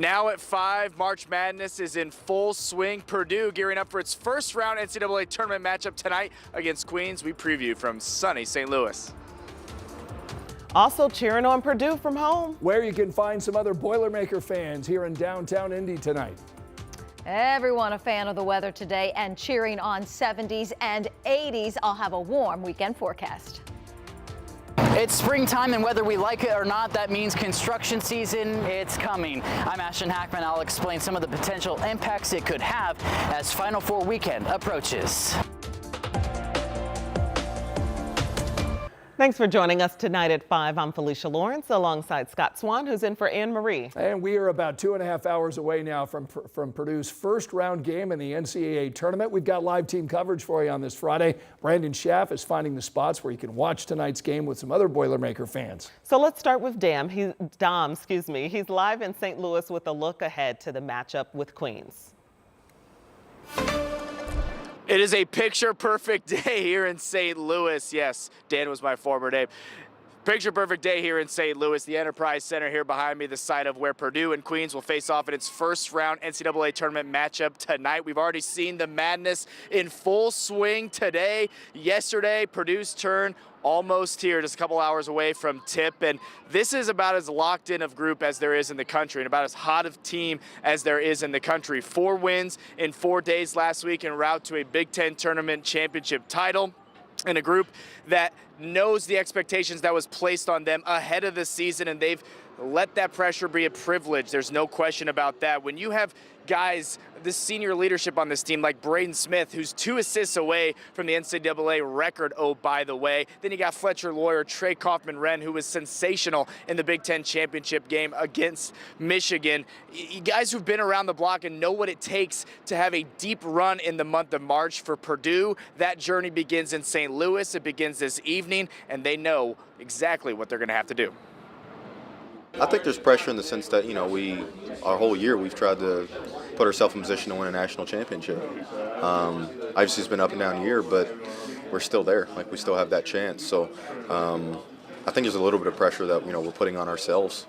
Now at 5, March Madness is in full swing. Purdue gearing up for its first round NCAA tournament matchup tonight against Queens. We preview from sunny St. Louis. Also cheering on Purdue from home, where you can find some other Boilermaker fans here in downtown Indy tonight. Everyone a fan of the weather today and cheering on 70s and 80s. I'll have a warm weekend forecast. It's springtime, and whether we like it or not, that means construction season, it's coming. I'm Ashton Hackman. I'll explain some of the potential impacts it could have as Final Four weekend approaches. Thanks for joining us tonight at 5. I'm Felicia Lawrence alongside Scott Swan, who's in for Anne Marie. And we are about 2.5 hours away now from Purdue's first round game in the NCAA tournament. We've got live team coverage for you on this Friday. Brandon Schaff is finding the spots where you can watch tonight's game with some other Boilermaker fans. So let's start with Dom. He's live in St. Louis with a look ahead to the matchup with Queens. It is a picture-perfect day here in St. Louis. Yes, Dan was my former name. Picture-perfect day here in St. Louis. The Enterprise Center here behind me, the site of where Purdue and Queens will face off in its first round NCAA tournament matchup tonight. We've already seen the madness in full swing today. Yesterday, Purdue's turn almost here, just a couple hours away from tip, and this is about as locked in of group as there is in the country and about as hot of team as there is in the country. 4 wins in 4 days last week en route to a Big Ten tournament championship title in a group that knows the expectations that was placed on them ahead of the season, and they've let that pressure be a privilege. There's no question about that. When you have guys, this senior leadership on this team like Braden Smith, who's 2 assists away from the NCAA record, oh, by the way. Then you got Fletcher Lawyer, Trey Kaufman-Renn, who was sensational in the Big Ten championship game against Michigan. You guys who've been around the block and know what it takes to have a deep run in the month of March for Purdue. That journey begins in St. Louis. It begins this evening, and they know exactly what they're going to have to do. I think there's pressure in the sense that, our whole year we've tried to put ourselves in position to win a national championship. Obviously, it's been up and down year, but we're still there. We still have that chance. So I think there's a little bit of pressure that, we're putting on ourselves.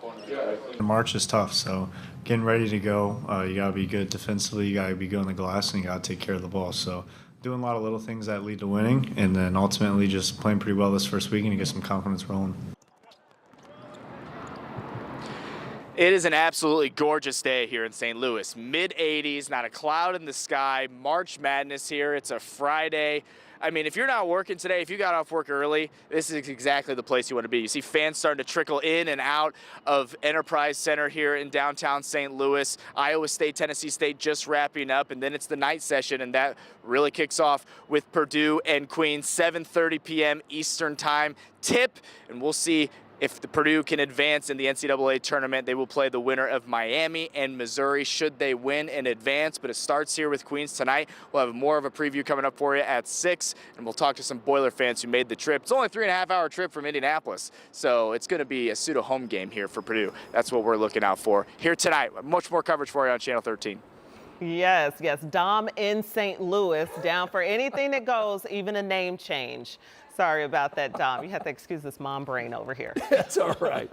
March is tough, so getting ready to go, you got to be good defensively, you got to be good on the glass, and you got to take care of the ball. So doing a lot of little things that lead to winning, and then ultimately just playing pretty well this first weekend to get some confidence rolling. It is an absolutely gorgeous day here in St. Louis. Mid-80s, not a cloud in the sky. March Madness here. It's a Friday. I mean, if you're not working today, if you got off work early, this is exactly the place you want to be. You see fans starting to trickle in and out of Enterprise Center here in downtown St. Louis. Iowa State, Tennessee State just wrapping up, and then it's the night session, and that really kicks off with Purdue and Queens, 7:30 p.m. Eastern Time tip, and we'll see if the Purdue can advance in the NCAA tournament. They will play the winner of Miami and Missouri should they win and advance. But it starts here with Queens tonight. We'll have more of a preview coming up for you at 6, and we'll talk to some Boiler fans who made the trip. It's only a 3.5-hour trip from Indianapolis, so it's going to be a pseudo-home game here for Purdue. That's what we're looking out for here tonight. Much more coverage for you on Channel 13. Yes. Dom in St. Louis, down for anything that goes, even a name change. Sorry about that, Dom. You have to excuse this mom brain over here. That's all right.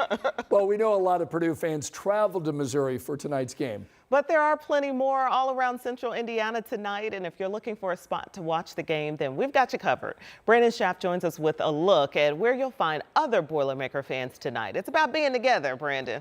Well, we know a lot of Purdue fans traveled to Missouri for tonight's game. But there are plenty more all around central Indiana tonight, and if you're looking for a spot to watch the game, then we've got you covered. Brandon Schaff joins us with a look at where you'll find other Boilermaker fans tonight. It's about being together, Brandon.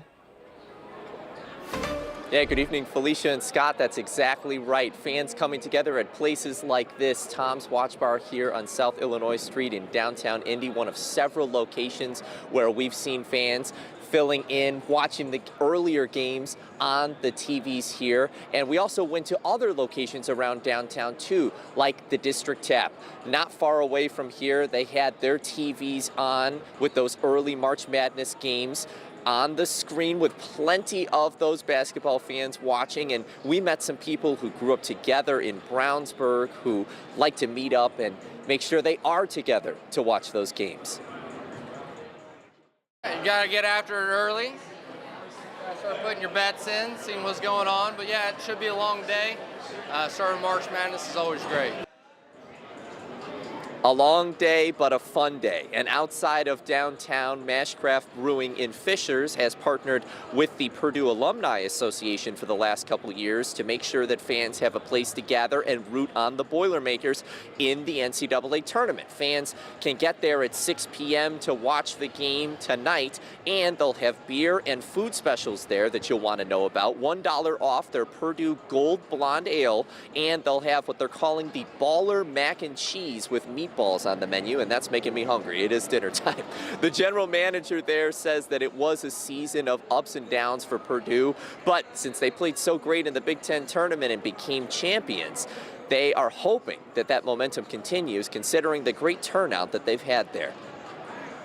Yeah, good evening, Felicia and Scott. That's exactly right. Fans coming together at places like this, Tom's Watch Bar here on South Illinois Street in downtown Indy, one of several locations where we've seen fans filling in, watching the earlier games on the TVs here. And we also went to other locations around downtown too, like the District Tap. Not far away from here, they had their TVs on with those early March Madness games on the screen with plenty of those basketball fans watching, and we met some people who grew up together in Brownsburg who like to meet up and make sure they are together to watch those games. You gotta get after it early, start putting your bets in, seeing what's going on, but yeah, it should be a long day. Starting March Madness is always great. A long day, but a fun day. And outside of downtown, Mashcraft Brewing in Fishers has partnered with the Purdue Alumni Association for the last couple of years to make sure that fans have a place to gather and root on the Boilermakers in the NCAA tournament. Fans can get there at 6 p.m. to watch the game tonight, and they'll have beer and food specials there that you'll want to know about. $1 off their Purdue Gold Blonde Ale, and they'll have what they're calling the Baller Mac and Cheese with meatballs on the menu, and that's making me hungry. It is dinner time. The general manager there says that it was a season of ups and downs for Purdue, but since they played so great in the Big Ten tournament and became champions, they are hoping that that momentum continues, considering the great turnout that they've had there.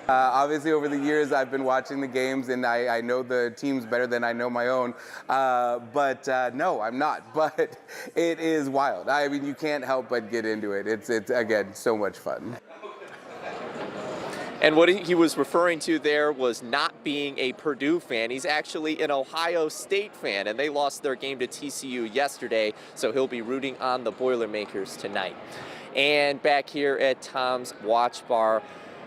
Obviously, over the years, I've been watching the games, and I know the teams better than I know my own. No, I'm not. But it is wild. I mean, you can't help but get into it. It's again, so much fun. And what he was referring to there was not being a Purdue fan. He's actually an Ohio State fan, and they lost their game to TCU yesterday, so he'll be rooting on the Boilermakers tonight. And back here at Tom's Watch Bar,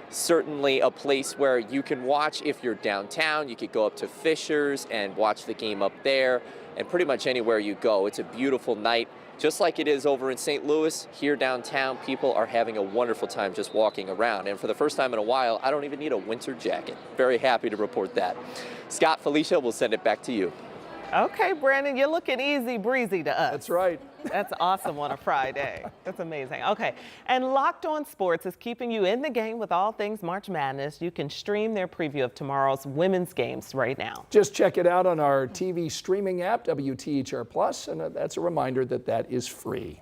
certainly a place where you can watch if you're downtown. You could go up to Fishers and watch the game up there, and pretty much anywhere you go. It's a beautiful night. Just like it is over in St. Louis, here downtown, people are having a wonderful time just walking around. And for the first time in a while, I don't even need a winter jacket. Very happy to report that. Scott, Felicia, we'll send it back to you. Okay, Brandon, you're looking easy breezy to us. That's right. That's awesome on a Friday. That's amazing. Okay, and Locked On Sports is keeping you in the game with all things March Madness. You can stream their preview of tomorrow's women's games right now. Just check it out on our TV streaming app, WTHR Plus, and that's a reminder that that is free.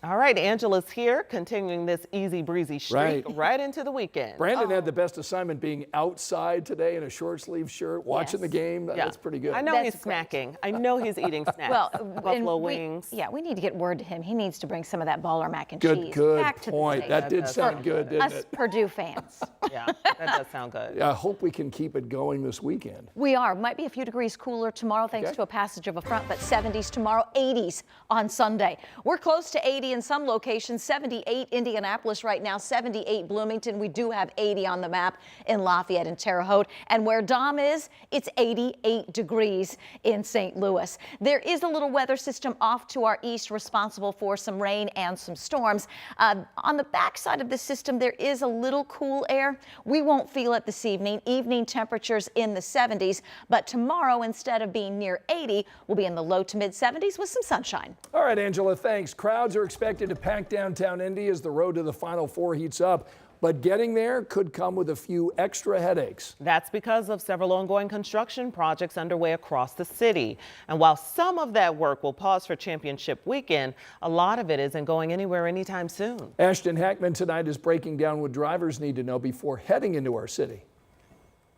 All right, Angela's here, continuing this easy breezy streak right into the weekend. Brandon had the best assignment being outside today in a short sleeve shirt, watching the game. That's pretty good. I know he's snacking. I know he's eating snacks. Well, Buffalo wings. We need to get word to him. He needs to bring some of that baller mac and cheese. Good back to point. The that did sound good, didn't us it? Purdue fans. Yeah, that does sound good. I hope we can keep it going this weekend. We are. Might be a few degrees cooler tomorrow thanks to a passage of a front, but 70s tomorrow, 80s on Sunday. We're close to 80 in some locations. 78 Indianapolis right now, 78 Bloomington. We do have 80 on the map in Lafayette and Terre Haute. And where Dom is, it's 88 degrees in St. Louis. There is a little weather system off to our east responsible for some rain and some storms. On the backside of the system, there is a little cool air. We won't feel it this evening. Evening temperatures in the 70s, but tomorrow, instead of being near 80, we'll be in the low to mid 70s with some sunshine. All right, Angela, thanks. Crowds are expected to pack downtown Indy as the road to the Final Four heats up, but getting there could come with a few extra headaches. That's because of several ongoing construction projects underway across the city. And while some of that work will pause for championship weekend, a lot of it isn't going anywhere anytime soon. Ashton Hackman tonight is breaking down what drivers need to know before heading into our city.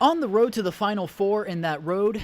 On the road to the Final Four, and that road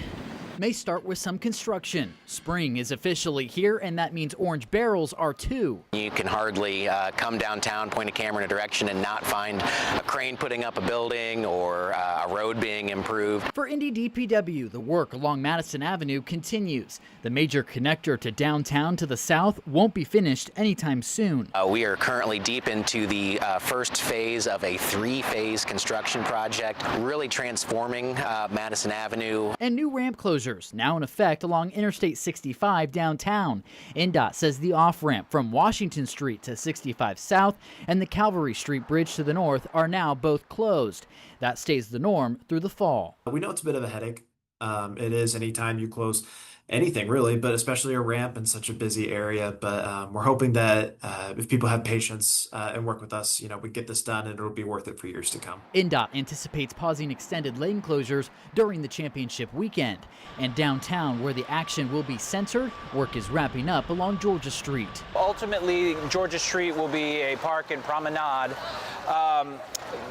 may start with some construction. Spring is officially here, and that means orange barrels are too. You can hardly come downtown, point a camera in a direction, and not find a crane putting up a building or a road being improved. For Indy DPW, the work along Madison Avenue continues. The major connector to downtown to the south won't be finished anytime soon. We are currently deep into the first phase of a 3-phase construction project, really transforming Madison Avenue. And new ramp closures now in effect along Interstate 65 downtown. NDOT says the off-ramp from Washington Street to 65 South and the Calvary Street Bridge to the north are now both closed. That stays the norm through the fall. We know it's a bit of a headache. It is anytime you close anything really, but especially a ramp in such a busy area. But we're hoping that if people have patience and work with us, we get this done and it'll be worth it for years to come. NDOT anticipates pausing extended lane closures during the championship weekend. And downtown, where the action will be centered, work is wrapping up along Georgia Street. Ultimately, Georgia Street will be a park and promenade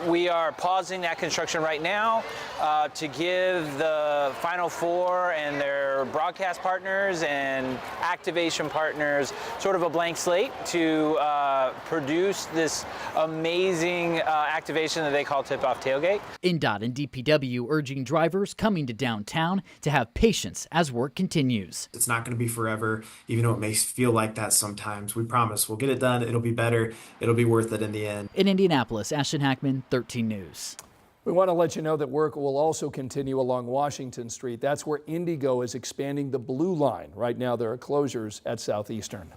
We are pausing that construction right now to give the Final Four and their broadcast partners and activation partners sort of a blank slate to produce this amazing activation that they call Tip-Off Tailgate. INDOT and DPW urging drivers coming to downtown to have patience as work continues. It's not going to be forever, even though it may feel like that sometimes. We promise we'll get it done. It'll be better. It'll be worth it in the end. In Indianapolis, Ashton Hackman, 13 News. We want to let you know that work will also continue along Washington Street. That's where Indigo is expanding the Blue Line. Right now, there are closures at Southeastern.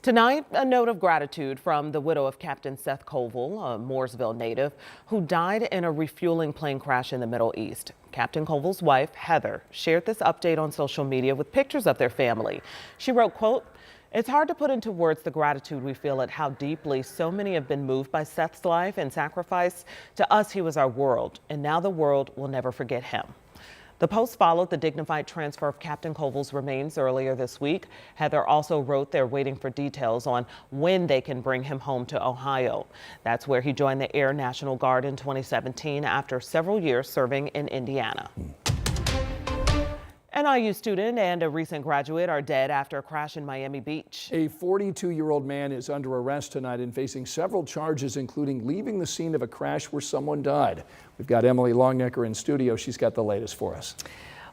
Tonight, a note of gratitude from the widow of Captain Seth Kovville, a Mooresville native, who died in a refueling plane crash in the Middle East. Captain Kovville's wife, Heather, shared this update on social media with pictures of their family. She wrote, quote, "It's hard to put into words the gratitude we feel at how deeply so many have been moved by Seth's life and sacrifice. To us, he was our world, and now the world will never forget him." The post followed the dignified transfer of Captain Kovville's remains earlier this week. Heather also wrote they're waiting for details on when they can bring him home to Ohio. That's where he joined the Air National Guard in 2017 after several years serving in Indiana. An IU student and a recent graduate are dead after a crash in Miami Beach. A 42-year-old man is under arrest tonight and facing several charges, including leaving the scene of a crash where someone died. We've got Emily Longnecker in studio. She's got the latest for us.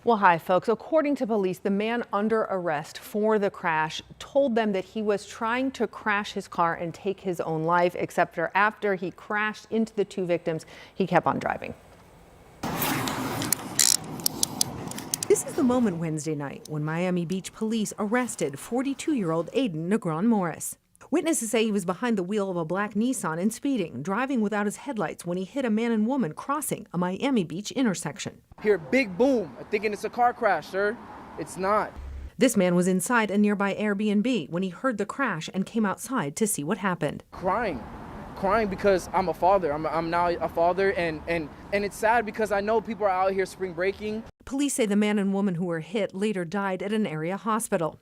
Well, hi, folks. According to police, the man under arrest for the crash told them that he was trying to crash his car and take his own life, except for after he crashed into the two victims, he kept on driving. This is the moment Wednesday night when Miami Beach police arrested 42-year-old Aiden Negron Morris. Witnesses say he was behind the wheel of a black Nissan and speeding, driving without his headlights when he hit a man and woman crossing a Miami Beach intersection. Hear big boom, thinking it's a car crash, sir. It's not. This man was inside a nearby Airbnb when he heard the crash and came outside to see what happened. Crying because I'm a father. I'm now a father, and it's sad because I know people are out here spring breaking. Police say the man and woman who were hit later died at an area hospital.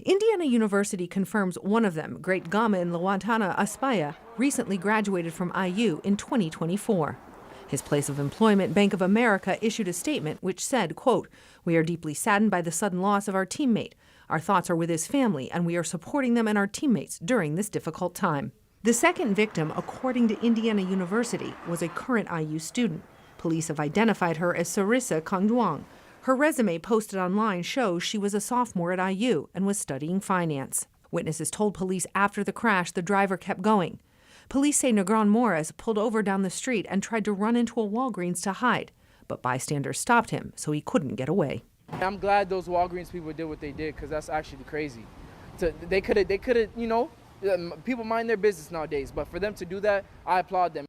Indiana University confirms one of them, Great Gama and Lawantana Aspaya, recently graduated from IU in 2024. His place of employment, Bank of America, issued a statement which said, quote, "We are deeply saddened by the sudden loss of our teammate. Our thoughts are with his family, and we are supporting them and our teammates during this difficult time." The second victim, according to Indiana University, was a current IU student. Police have identified her as Sarissa Kangduang. Her resume posted online shows she was a sophomore at IU and was studying finance. Witnesses told police after the crash the driver kept going. Police say Negron Morris pulled over down the street and tried to run into a Walgreens to hide, but bystanders stopped him so he couldn't get away. I'm glad those Walgreens people did what they did, because that's actually crazy. They could have, you know, people mind their business nowadays, but for them to do that, I applaud them.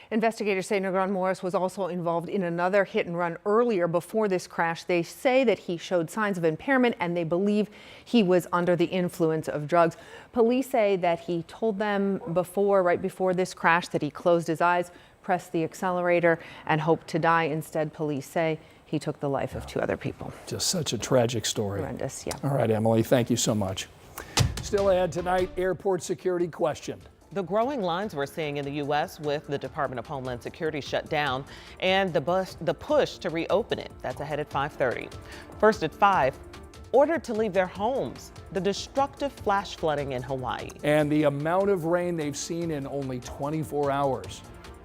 Investigators say Negron Morris was also involved in another hit and run earlier before this crash. They say that he showed signs of impairment and they believe he was under the influence of drugs. Police say that he told them right before this crash, that he closed his eyes, pressed the accelerator, and hoped to die. Instead, police say he took the life of two other people. Just such a tragic story. Horrendous, yeah. All right, Emily, thank you so much. Still ahead tonight, airport security questioned. The growing lines we're seeing in the U.S. with the Department of Homeland Security shut down and the push to reopen it. That's ahead at 5:30. First at 5, ordered to leave their homes. The destructive flash flooding in Hawaii. And the amount of rain they've seen in only 24 hours.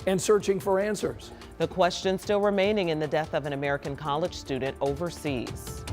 And searching for answers. The question still remaining in the death of an American college student overseas.